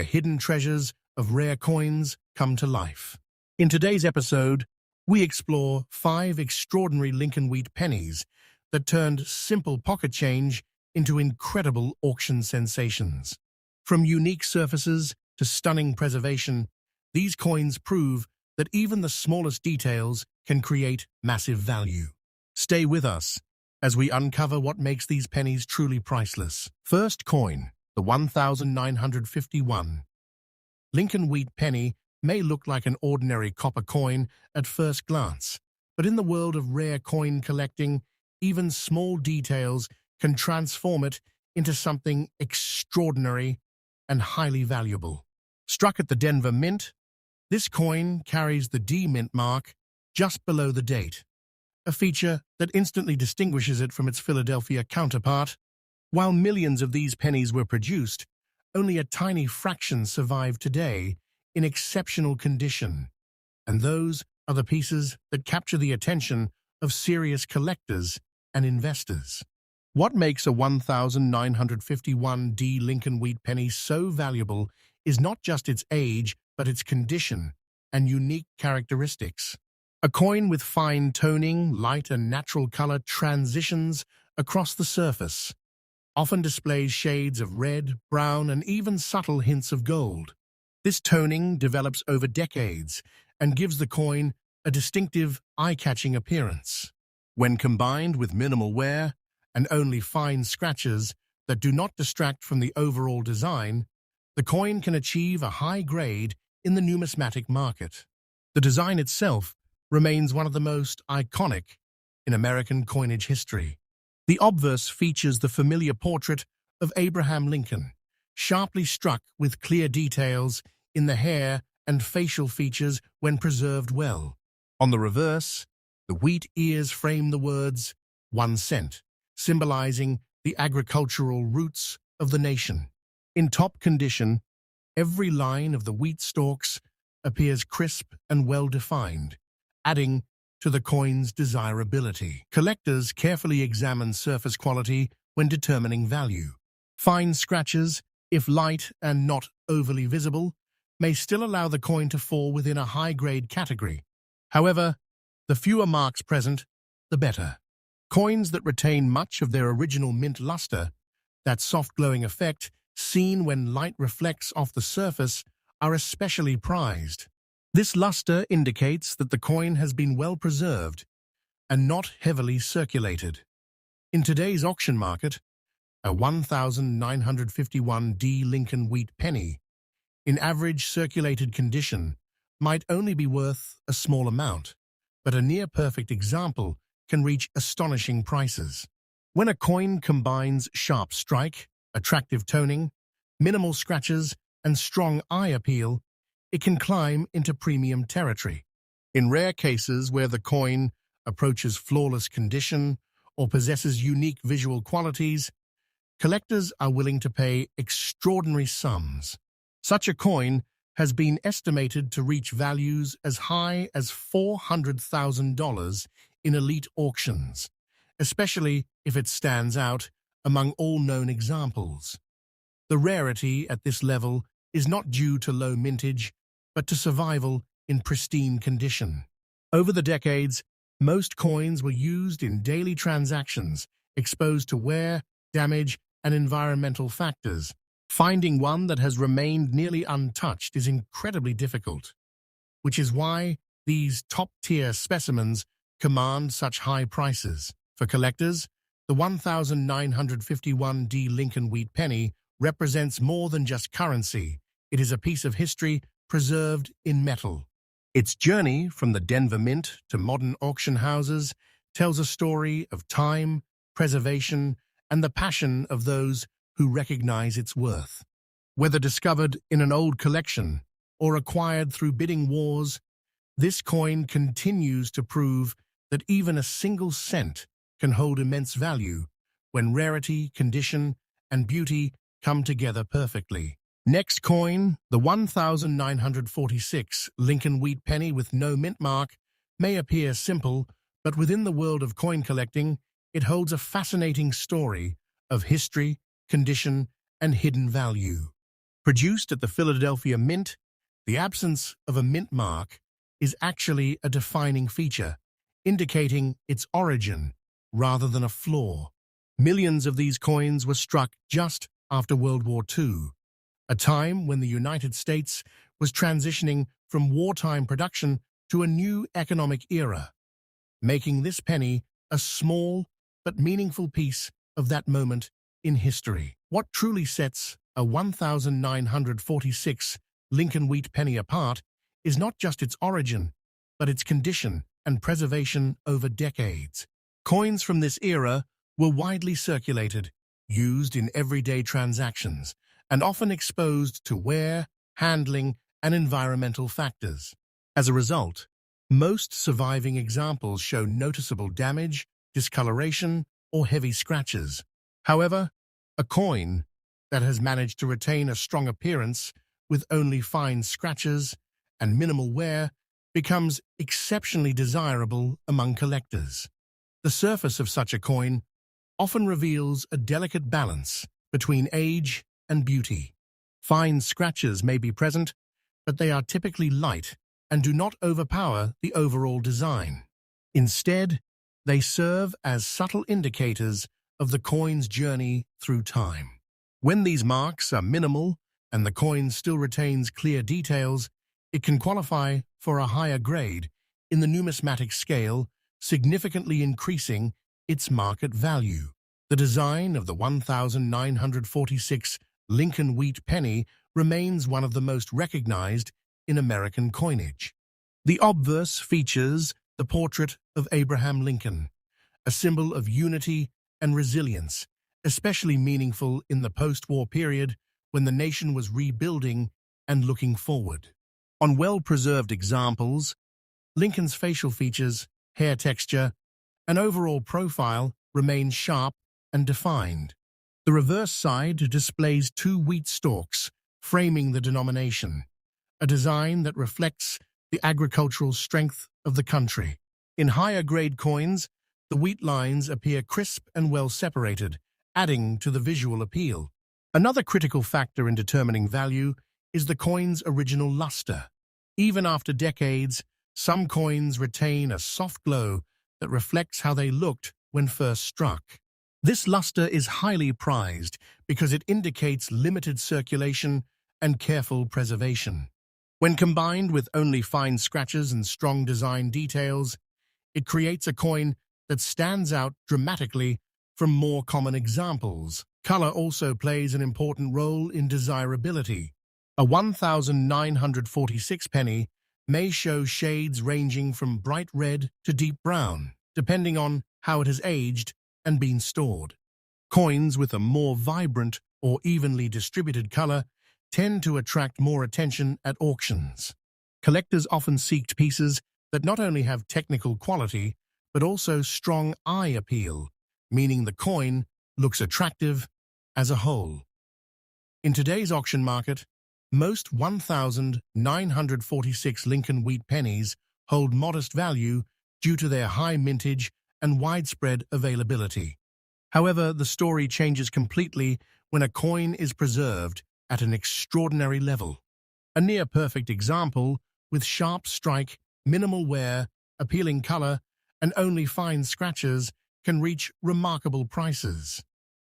the hidden treasures of rare coins come to life. In today's episode, we explore 5 extraordinary Lincoln Wheat pennies that turned simple pocket change into incredible auction sensations. From unique surfaces to stunning preservation, these coins prove that even the smallest details can create massive value. Stay with us as we uncover what makes these pennies truly priceless. First coin, the 1951. Lincoln Wheat penny may look like an ordinary copper coin at first glance, but in the world of rare coin collecting, even small details can transform it into something extraordinary and highly valuable. Struck at the Denver Mint, this coin carries the D Mint mark just below the date, a feature that instantly distinguishes it from its Philadelphia counterpart. While millions of these pennies were produced, only a tiny fraction survive today in exceptional condition, and those are the pieces that capture the attention of serious collectors and investors. What makes a 1951 D Lincoln Wheat penny so valuable is not just its age, but its condition and unique characteristics. A coin with fine toning, light and natural color transitions across the surface, often displays shades of red, brown, and even subtle hints of gold. This toning develops over decades and gives the coin a distinctive, eye-catching appearance. When combined with minimal wear and only fine scratches that do not distract from the overall design, the coin can achieve a high grade in the numismatic market. The design itself remains one of the most iconic in American coinage history. The obverse features the familiar portrait of Abraham Lincoln, sharply struck with clear details in the hair and facial features when preserved well. On the reverse, the wheat ears frame the words, 1 cent, symbolizing the agricultural roots of the nation. In top condition, every line of the wheat stalks appears crisp and well-defined, adding to the coin's desirability. Collectors carefully examine surface quality when determining value. Fine scratches, if light and not overly visible, may still allow the coin to fall within a high-grade category. However, the fewer marks present, the better. Coins that retain much of their original mint luster, that soft glowing effect seen when light reflects off the surface, are especially prized. This luster indicates that the coin has been well preserved and not heavily circulated. In today's auction market, a 1951 D Lincoln Wheat penny, in average circulated condition, might only be worth a small amount, but a near-perfect example can reach astonishing prices. When a coin combines sharp strike, attractive toning, minimal scratches, and strong eye appeal, it can climb into premium territory. In rare cases where the coin approaches flawless condition or possesses unique visual qualities, collectors are willing to pay extraordinary sums. Such a coin has been estimated to reach values as high as $400,000 in elite auctions, especially if it stands out among all known examples. The rarity at this level is not due to low mintage, but to survival in pristine condition. Over the decades, most coins were used in daily transactions, exposed to wear, damage, and environmental factors. Finding one that has remained nearly untouched is incredibly difficult, which is why these top-tier specimens command such high prices. For collectors, the 1951 D Lincoln Wheat penny represents more than just currency. It is a piece of history preserved in metal. Its journey from the Denver Mint to modern auction houses tells a story of time, preservation, and the passion of those who recognize its worth. Whether discovered in an old collection or acquired through bidding wars, this coin continues to prove that even a single cent can hold immense value when rarity, condition, and beauty come together perfectly. Next coin, the 1946 Lincoln Wheat penny with no mint mark, may appear simple, but within the world of coin collecting, it holds a fascinating story of history, condition, and hidden value. Produced at the Philadelphia Mint, the absence of a mint mark is actually a defining feature, indicating its origin rather than a flaw. Millions of these coins were struck just after World War II, a time when the United States was transitioning from wartime production to a new economic era, making this penny a small but meaningful piece of that moment in history. What truly sets a 1946 Lincoln Wheat penny apart is not just its origin, but its condition and preservation over decades. Coins from this era were widely circulated, used in everyday transactions, and often exposed to wear, handling, and environmental factors. As a result, most surviving examples show noticeable damage, discoloration, or heavy scratches. However, a coin that has managed to retain a strong appearance with only fine scratches and minimal wear becomes exceptionally desirable among collectors. The surface of such a coin often reveals a delicate balance between age and beauty. Fine scratches may be present, but they are typically light and do not overpower the overall design. Instead, they serve as subtle indicators of the coin's journey through time. When these marks are minimal and the coin still retains clear details, it can qualify for a higher grade in the numismatic scale, significantly increasing its market value. The design of the 1946 Lincoln Wheat penny remains one of the most recognized in American coinage. The obverse features the portrait of Abraham Lincoln, a symbol of unity and resilience, especially meaningful in the post-war period when the nation was rebuilding and looking forward. On well-preserved examples, Lincoln's facial features, hair texture, and overall profile remain sharp and defined. The reverse side displays two wheat stalks framing the denomination, a design that reflects the agricultural strength of the country. In higher-grade coins, the wheat lines appear crisp and well-separated, adding to the visual appeal. Another critical factor in determining value is the coin's original luster. Even after decades, some coins retain a soft glow that reflects how they looked when first struck. This luster is highly prized because it indicates limited circulation and careful preservation. When combined with only fine scratches and strong design details, it creates a coin that stands out dramatically from more common examples. Color also plays an important role in desirability. A 1946 penny may show shades ranging from bright red to deep brown, depending on how it has aged and been stored. Coins with a more vibrant or evenly distributed color tend to attract more attention at auctions. Collectors often seek pieces that not only have technical quality, but also strong eye appeal, meaning the coin looks attractive as a whole. In today's auction market, most 1946 Lincoln Wheat pennies hold modest value due to their high mintage and widespread availability. However, the story changes completely when a coin is preserved at an extraordinary level. A near-perfect example with sharp strike, minimal wear, appealing color, and only fine scratches can reach remarkable prices.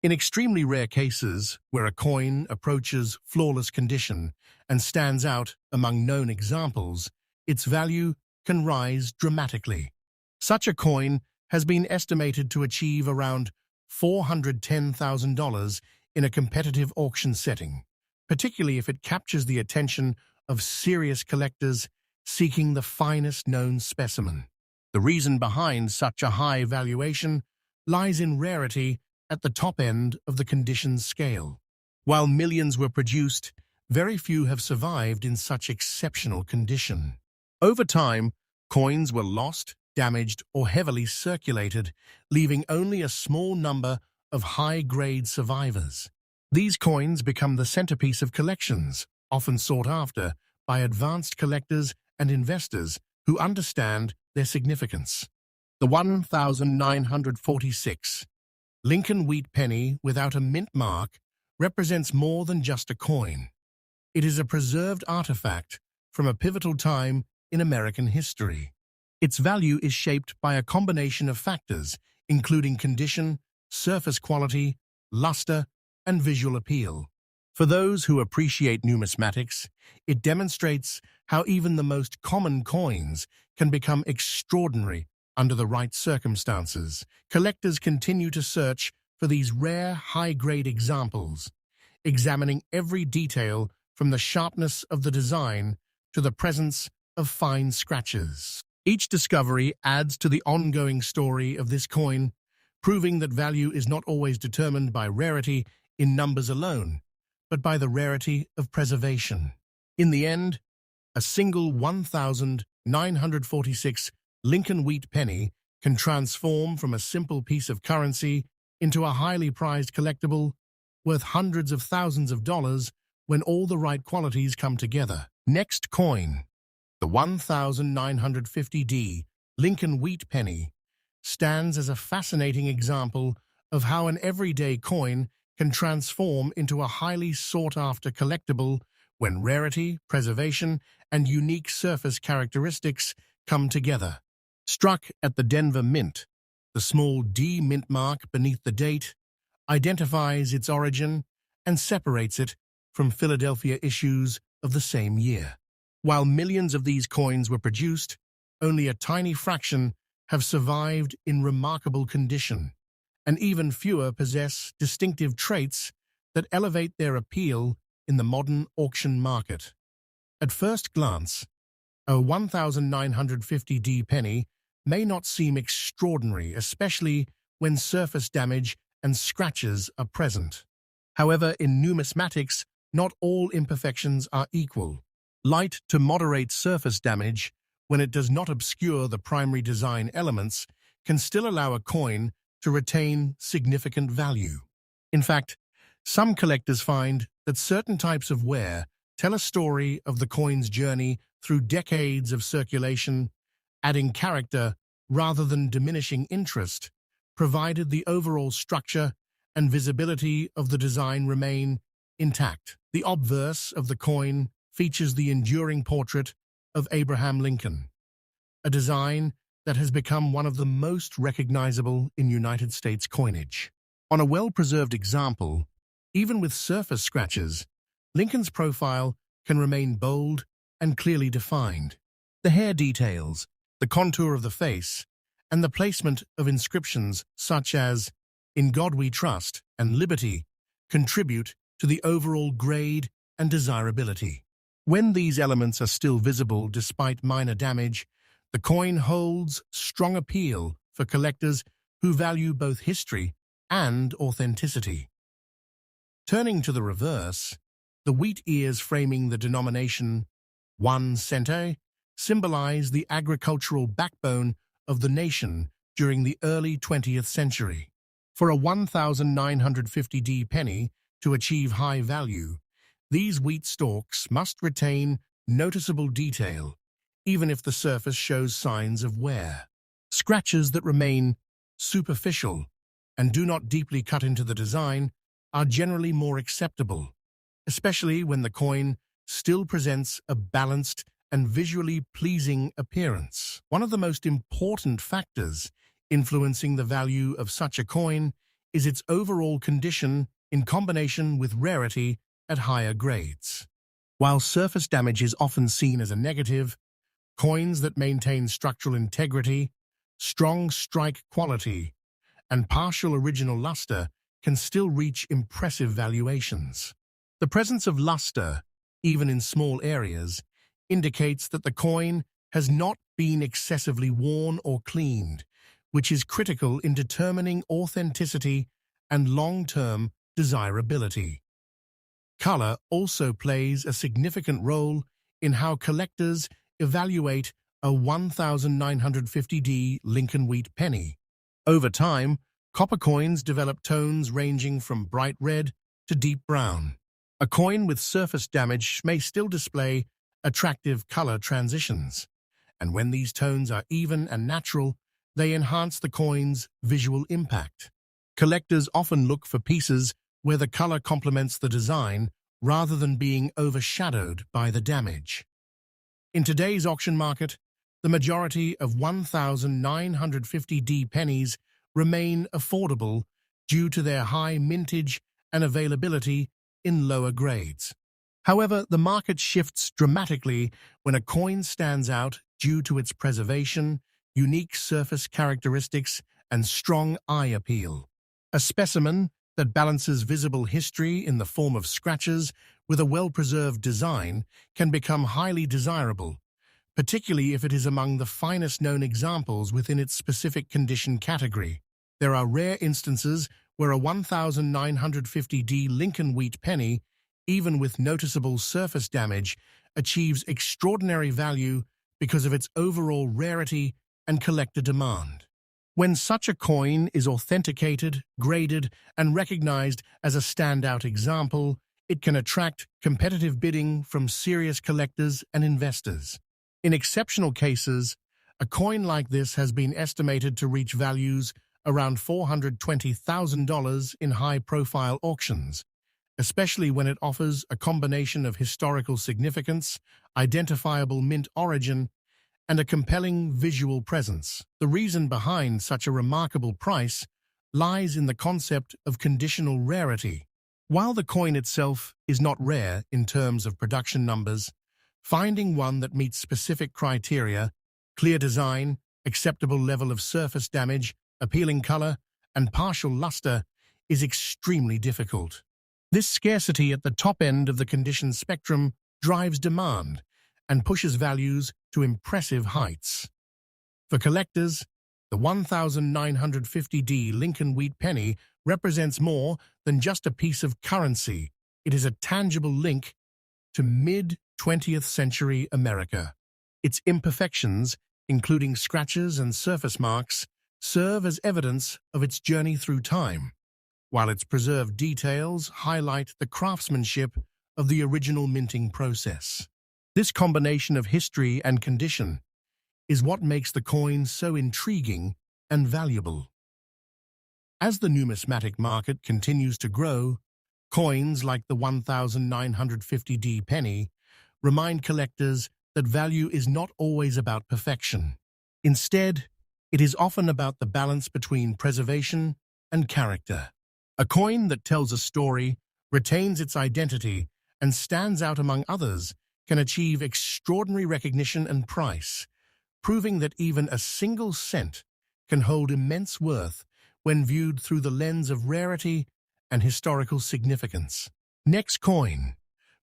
In extremely rare cases, where a coin approaches flawless condition and stands out among known examples, its value can rise dramatically. Such a coin has been estimated to achieve around $410,000 in a competitive auction setting, particularly if it captures the attention of serious collectors seeking the finest known specimen. The reason behind such a high valuation lies in rarity at the top end of the conditions scale. While millions were produced, very few have survived in such exceptional condition. Over time, coins were lost, damaged, or heavily circulated, leaving only a small number of high-grade survivors. These coins become the centerpiece of collections, often sought after by advanced collectors and investors who understand their significance. The 1946 Lincoln Wheat penny without a mint mark represents more than just a coin. It is a preserved artifact from a pivotal time in American history. Its value is shaped by a combination of factors, including condition, surface quality, luster, and visual appeal. For those who appreciate numismatics, it demonstrates how even the most common coins can become extraordinary under the right circumstances. Collectors continue to search for these rare, high-grade examples, examining every detail from the sharpness of the design to the presence of fine scratches. Each discovery adds to the ongoing story of this coin, proving that value is not always determined by rarity in numbers alone, but by the rarity of preservation. In the end, a single 1,946 Lincoln Wheat Penny can transform from a simple piece of currency into a highly prized collectible worth hundreds of thousands of dollars when all the right qualities come together. Next coin, the 1950D Lincoln Wheat Penny, stands as a fascinating example of how an everyday coin can transform into a highly sought-after collectible when rarity, preservation, and unique surface characteristics come together. Struck at the Denver Mint, the small D mint mark beneath the date identifies its origin and separates it from Philadelphia issues of the same year. While millions of these coins were produced, only a tiny fraction have survived in remarkable condition, and even fewer possess distinctive traits that elevate their appeal in the modern auction market. At first glance, a 1950D penny may not seem extraordinary, especially when surface damage and scratches are present. However, in numismatics, not all imperfections are equal. Light to moderate surface damage, when it does not obscure the primary design elements, can still allow a coin to retain significant value. In fact, some collectors find that certain types of wear tell a story of the coin's journey through decades of circulation, adding character rather than diminishing interest, provided the overall structure and visibility of the design remain intact. The obverse of the coin features the enduring portrait of Abraham Lincoln, a design that has become one of the most recognizable in United States coinage. On a well-preserved example, even with surface scratches, Lincoln's profile can remain bold and clearly defined. The hair details, the contour of the face, and the placement of inscriptions such as "In God We Trust" and "Liberty" contribute to the overall grade and desirability. When these elements are still visible despite minor damage, the coin holds strong appeal for collectors who value both history and authenticity. Turning to the reverse, the wheat ears framing the denomination 1 cente symbolize the agricultural backbone of the nation during the early 20th century. For a 1950D penny to achieve high value, these wheat stalks must retain noticeable detail, even if the surface shows signs of wear. Scratches that remain superficial and do not deeply cut into the design are generally more acceptable, especially when the coin still presents a balanced and visually pleasing appearance. One of the most important factors influencing the value of such a coin is its overall condition in combination with rarity at higher grades. While surface damage is often seen as a negative, coins that maintain structural integrity, strong strike quality, and partial original luster can still reach impressive valuations. The presence of luster, even in small areas, indicates that the coin has not been excessively worn or cleaned, which is critical in determining authenticity and long-term desirability. Color also plays a significant role in how collectors evaluate a 1950D Lincoln Wheat Penny. Over time, copper coins develop tones ranging from bright red to deep brown. A coin with surface damage may still display attractive color transitions, and when these tones are even and natural, they enhance the coin's visual impact. Collectors often look for pieces where the color complements the design rather than being overshadowed by the damage. In today's auction market, the majority of 1,950D pennies remain affordable due to their high mintage and availability in lower grades. However, the market shifts dramatically when a coin stands out due to its preservation, unique surface characteristics, and strong eye appeal. A specimen that balances visible history in the form of scratches with a well-preserved design can become highly desirable, particularly if it is among the finest known examples within its specific condition category. There are rare instances where a 1950D Lincoln Wheat Penny, even with noticeable surface damage, achieves extraordinary value because of its overall rarity and collector demand. When such a coin is authenticated, graded, and recognized as a standout example, it can attract competitive bidding from serious collectors and investors. In exceptional cases, a coin like this has been estimated to reach values around $420,000 in high-profile auctions, especially when it offers a combination of historical significance, identifiable mint origin, and a compelling visual presence. The reason behind such a remarkable price lies in the concept of conditional rarity. While the coin itself is not rare in terms of production numbers, finding one that meets specific criteria, clear design, acceptable level of surface damage, appealing color, and partial luster is extremely difficult. This scarcity at the top end of the condition spectrum drives demand and pushes values to impressive heights. For collectors, the 1950D Lincoln Wheat Penny represents more than just a piece of currency. It is a tangible link to mid-20th century America. Its imperfections, including scratches and surface marks, serve as evidence of its journey through time, while its preserved details highlight the craftsmanship of the original minting process. This combination of history and condition is what makes the coin so intriguing and valuable. As the numismatic market continues to grow, coins like the 1950D penny remind collectors that value is not always about perfection. Instead, it is often about the balance between preservation and character. A coin that tells a story, retains its identity, and stands out among others can achieve extraordinary recognition and price, proving that even a single cent can hold immense worth when viewed through the lens of rarity and historical significance. Next coin,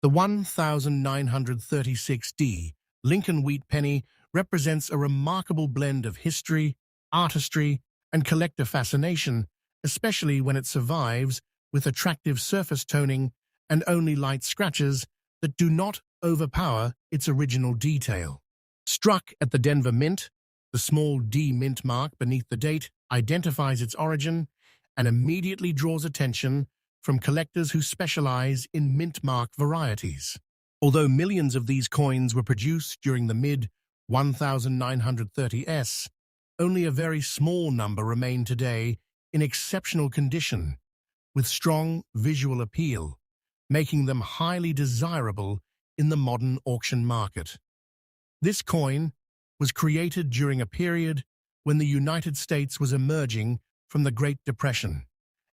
the 1936D Lincoln Wheat Penny represents a remarkable blend of history, artistry, and collector fascination, especially when it survives with attractive surface toning and only light scratches that do not overpower its original detail. Struck at the Denver Mint, the small D mint mark beneath the date identifies its origin and immediately draws attention from collectors who specialize in mint mark varieties. Although millions of these coins were produced during the mid-1930s, only a very small number remain today in exceptional condition, with strong visual appeal, making them highly desirable in the modern auction market. This coin was created during a period when the United States was emerging from the Great Depression,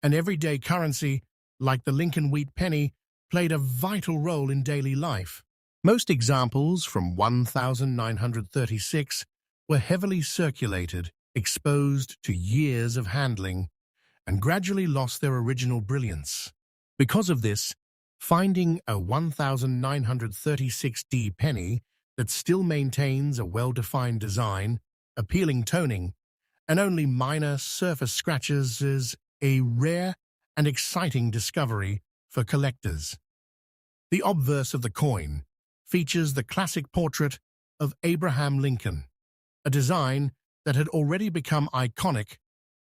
and everyday currency, like the Lincoln Wheat Penny, played a vital role in daily life. Most examples from 1936 were heavily circulated, exposed to years of handling, and gradually lost their original brilliance. Because of this, finding a 1936D penny that still maintains a well-defined design, appealing toning, and only minor surface scratches is a rare and exciting discovery for collectors. The obverse of the coin features the classic portrait of Abraham Lincoln, a design that had already become iconic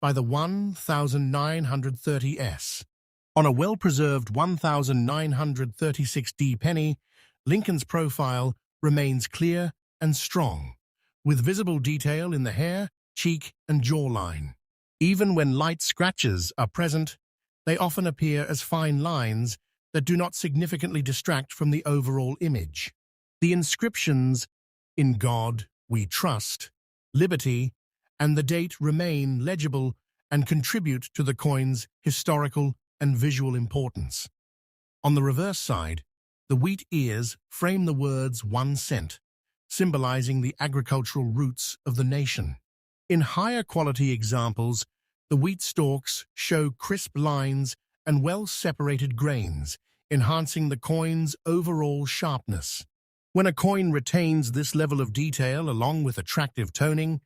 by the 1930s. On a well-preserved 1936D penny, Lincoln's profile remains clear and strong, with visible detail in the hair, cheek, and jawline. Even when light scratches are present, they often appear as fine lines that do not significantly distract from the overall image. The inscriptions "In God We Trust," "Liberty," and the date remain legible and contribute to the coin's historical and visual importance. On the reverse side, the wheat ears frame the words 1 cent, symbolizing the agricultural roots of the nation. In higher quality examples, the wheat stalks show crisp lines and well-separated grains, enhancing the coin's overall sharpness. When a coin retains this level of detail along with attractive toning,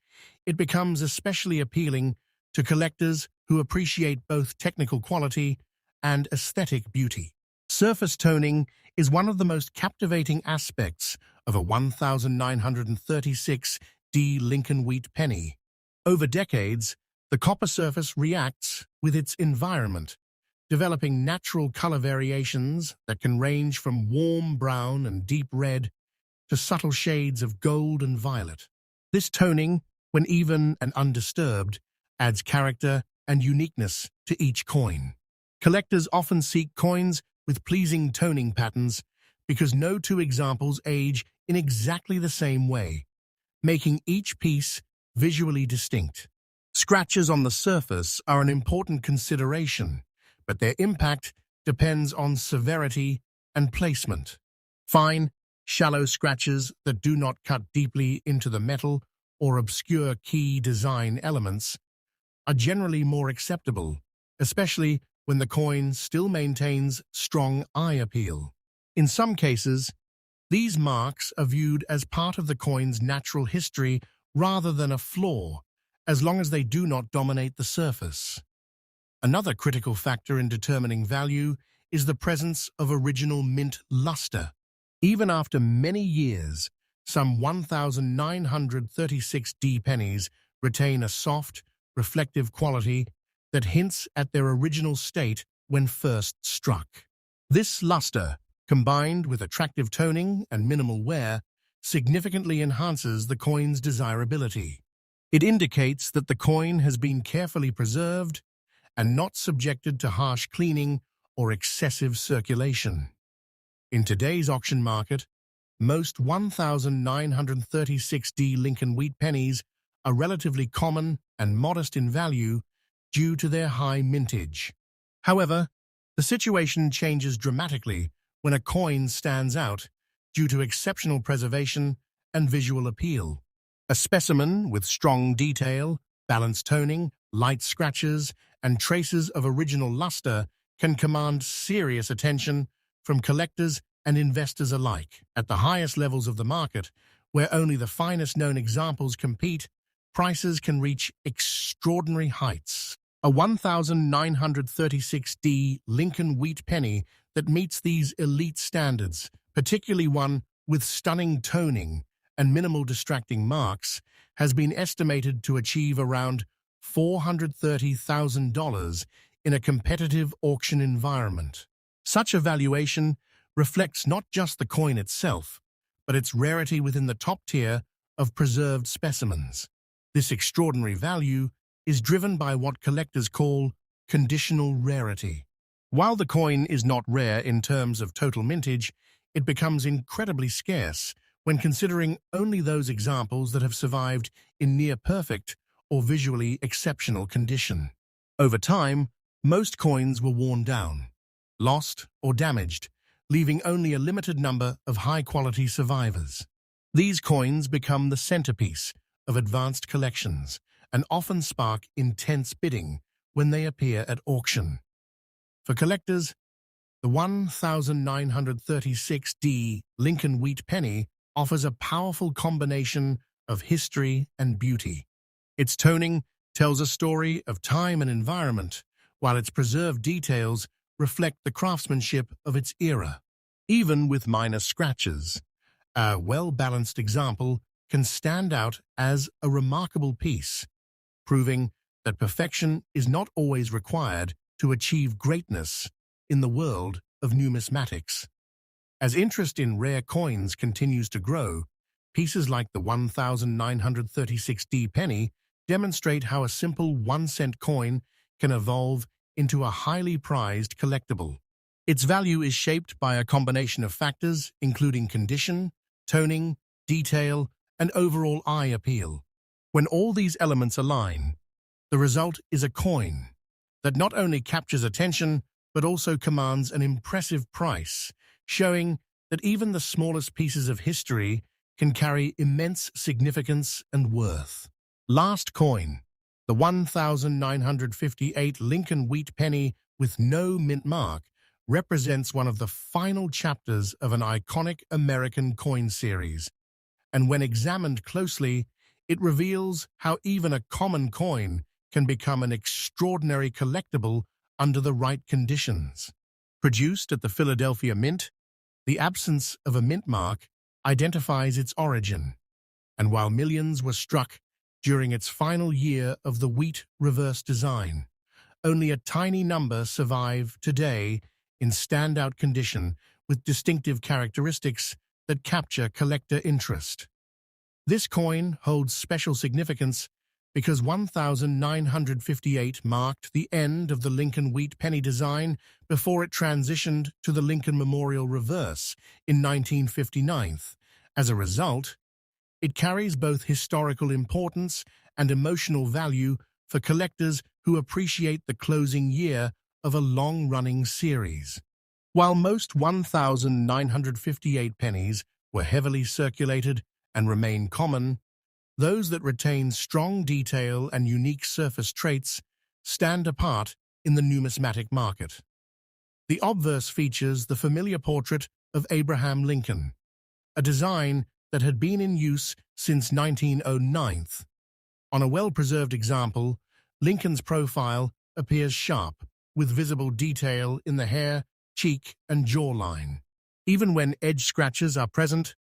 it becomes especially appealing to collectors who appreciate both technical quality and aesthetic beauty. Surface toning is one of the most captivating aspects of a 1936D Lincoln Wheat Penny. Over decades, the copper surface reacts with its environment, developing natural color variations that can range from warm brown and deep red to subtle shades of gold and violet. This toning, when even and undisturbed, adds character and uniqueness to each coin. Collectors often seek coins with pleasing toning patterns because no two examples age in exactly the same way, making each piece visually distinct. Scratches on the surface are an important consideration, but their impact depends on severity and placement. Fine, shallow scratches that do not cut deeply into the metal or obscure key design elements are generally more acceptable, especially when the coin still maintains strong eye appeal. In some cases, these marks are viewed as part of the coin's natural history rather than a flaw, as long as they do not dominate the surface. Another critical factor in determining value is the presence of original mint luster. Even after many years, some 1936D pennies retain a soft, reflective quality that hints at their original state when first struck. This luster, combined with attractive toning and minimal wear, significantly enhances the coin's desirability. It indicates that the coin has been carefully preserved and not subjected to harsh cleaning or excessive circulation. In today's auction market, most 1936D Lincoln Wheat Pennies are relatively common and modest in value due to their high mintage. However, the situation changes dramatically when a coin stands out due to exceptional preservation and visual appeal. A specimen with strong detail, balanced toning, light scratches, and traces of original luster can command serious attention from collectors and investors alike. At the highest levels of the market, where only the finest known examples compete, prices can reach extraordinary heights. A 1936D Lincoln Wheat Penny that meets these elite standards, particularly one with stunning toning and minimal distracting marks, has been estimated to achieve around $430,000 in a competitive auction environment. Such a valuation reflects not just the coin itself, but its rarity within the top tier of preserved specimens. This extraordinary value is driven by what collectors call conditional rarity. While the coin is not rare in terms of total mintage, it becomes incredibly scarce when considering only those examples that have survived in near-perfect or visually exceptional condition. Over time, most coins were worn down, lost, or damaged, leaving only a limited number of high-quality survivors. These coins become the centerpiece of advanced collections and often spark intense bidding when they appear at auction. For collectors, the 1936D Lincoln Wheat Penny offers a powerful combination of history and beauty. Its toning tells a story of time and environment, while its preserved details reflect the craftsmanship of its era. Even with minor scratches, a well-balanced example can stand out as a remarkable piece, proving that perfection is not always required to achieve greatness in the world of numismatics. As interest in rare coins continues to grow, pieces like the 1936D penny demonstrate how a simple 1-cent coin can evolve into a highly prized collectible. Its value is shaped by a combination of factors, including condition, toning, detail, and overall eye appeal. When all these elements align, the result is a coin that not only captures attention, but also commands an impressive price, showing that even the smallest pieces of history can carry immense significance and worth. Last coin, the 1958 Lincoln Wheat Penny with no mint mark, represents one of the final chapters of an iconic American coin series, and when examined closely, it reveals how even a common coin can become an extraordinary collectible under the right conditions. Produced at the Philadelphia Mint, the absence of a mint mark identifies its origin, and while millions were struck during its final year of the wheat reverse design, only a tiny number survive today in standout condition with distinctive characteristics that capture collector interest. This coin holds special significance because 1958 marked the end of the Lincoln Wheat Penny design before it transitioned to the Lincoln Memorial Reverse in 1959. As a result, it carries both historical importance and emotional value for collectors who appreciate the closing year of a long-running series. While most 1958 pennies were heavily circulated and remain common, those that retain strong detail and unique surface traits stand apart in the numismatic market. The obverse features the familiar portrait of Abraham Lincoln, a design that had been in use since 1909. On a well-preserved example, Lincoln's profile appears sharp, with visible detail in the hair, cheek, and jawline. Even when edge scratches are present,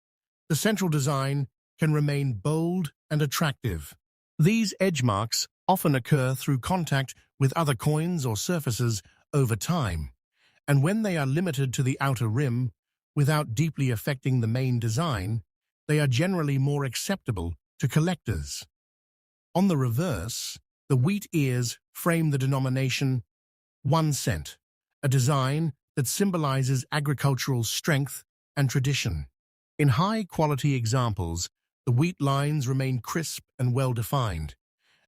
the central design can remain bold and attractive. These edge marks often occur through contact with other coins or surfaces over time, and when they are limited to the outer rim, without deeply affecting the main design, they are generally more acceptable to collectors. On the reverse, the wheat ears frame the denomination 1 cent, a design that symbolizes agricultural strength and tradition. In high-quality examples, the wheat lines remain crisp and well-defined,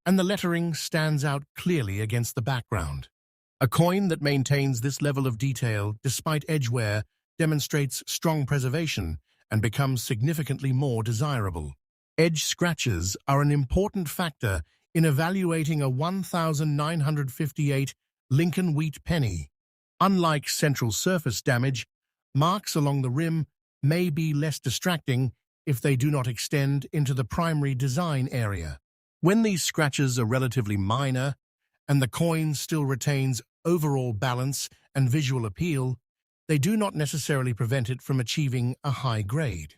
and the lettering stands out clearly against the background. A coin that maintains this level of detail despite edge wear demonstrates strong preservation and becomes significantly more desirable. Edge scratches are an important factor in evaluating a 1958 Lincoln Wheat Penny. Unlike central surface damage, marks along the rim may be less distracting if they do not extend into the primary design area. When these scratches are relatively minor and the coin still retains overall balance and visual appeal, they do not necessarily prevent it from achieving a high grade.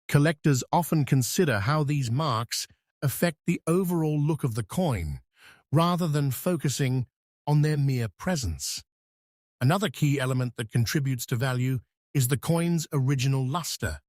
Collectors often consider how these marks affect the overall look of the coin, rather than focusing on their mere presence. Another key element that contributes to value is the coin's original luster.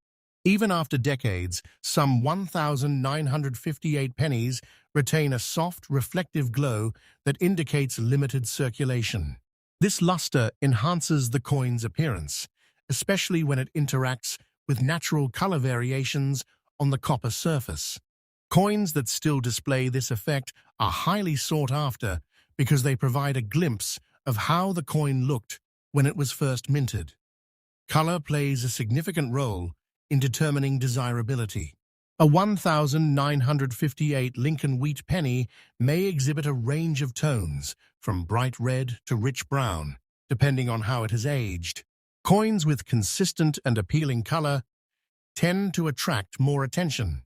Even after decades, some 1958 pennies retain a soft, reflective glow that indicates limited circulation. This luster enhances the coin's appearance, especially when it interacts with natural color variations on the copper surface. Coins that still display this effect are highly sought after because they provide a glimpse of how the coin looked when it was first minted. Color plays a significant role in determining desirability. A 1958 Lincoln Wheat Penny may exhibit a range of tones, from bright red to rich brown, depending on how it has aged. Coins with consistent and appealing color tend to attract more attention,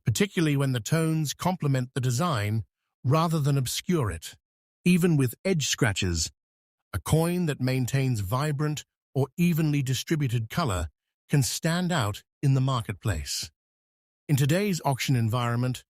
particularly when the tones complement the design rather than obscure it. Even with edge scratches, a coin that maintains vibrant or evenly distributed color can stand out in the marketplace. In today's auction environment,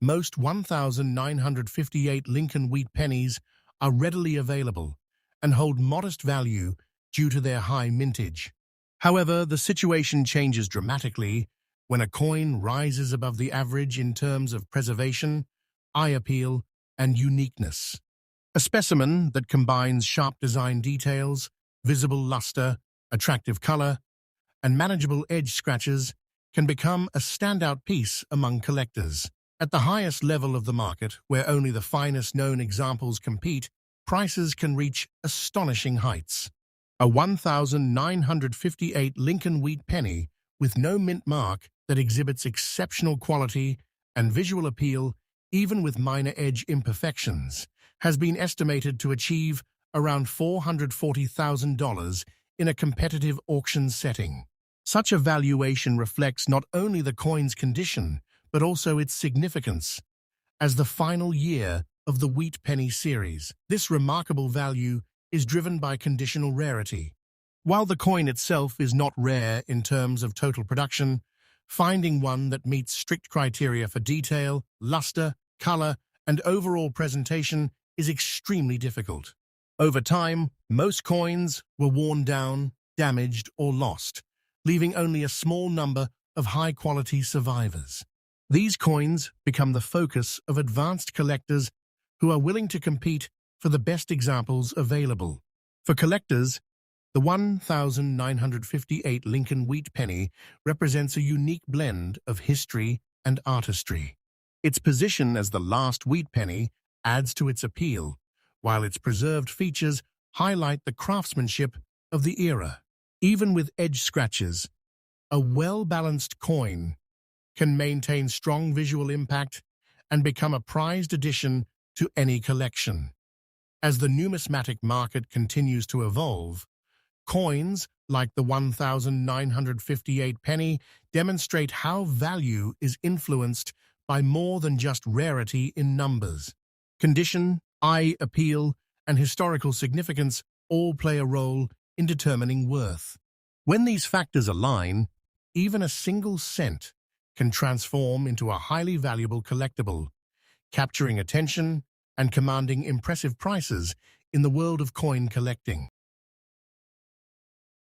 most 1958 Lincoln Wheat Pennies are readily available and hold modest value due to their high mintage. However, the situation changes dramatically when a coin rises above the average in terms of preservation, eye appeal, and uniqueness. A specimen that combines sharp design details, visible luster, attractive color, and manageable edge scratches can become a standout piece among collectors. At the highest level of the market, where only the finest known examples compete, prices can reach astonishing heights. A 1958 Lincoln Wheat Penny with no mint mark that exhibits exceptional quality and visual appeal, even with minor edge imperfections, has been estimated to achieve around $440,000 in a competitive auction setting. Such a valuation reflects not only the coin's condition, but also its significance as the final year of the Wheat Penny series. This remarkable value is driven by conditional rarity. While the coin itself is not rare in terms of total production, finding one that meets strict criteria for detail, luster, color, and overall presentation is extremely difficult. Over time, most coins were worn down, damaged, or lost, leaving only a small number of high-quality survivors. These coins become the focus of advanced collectors who are willing to compete for the best examples available. For collectors, the 1958 Lincoln Wheat Penny represents a unique blend of history and artistry. Its position as the last wheat penny adds to its appeal, while its preserved features highlight the craftsmanship of the era. Even with edge scratches, a well-balanced coin can maintain strong visual impact and become a prized addition to any collection. As the numismatic market continues to evolve, coins like the 1958 penny demonstrate how value is influenced by more than just rarity in numbers. Condition, eye appeal, and historical significance all play a role in determining worth. When these factors align, even a single cent can transform into a highly valuable collectible, capturing attention and commanding impressive prices in the world of coin collecting.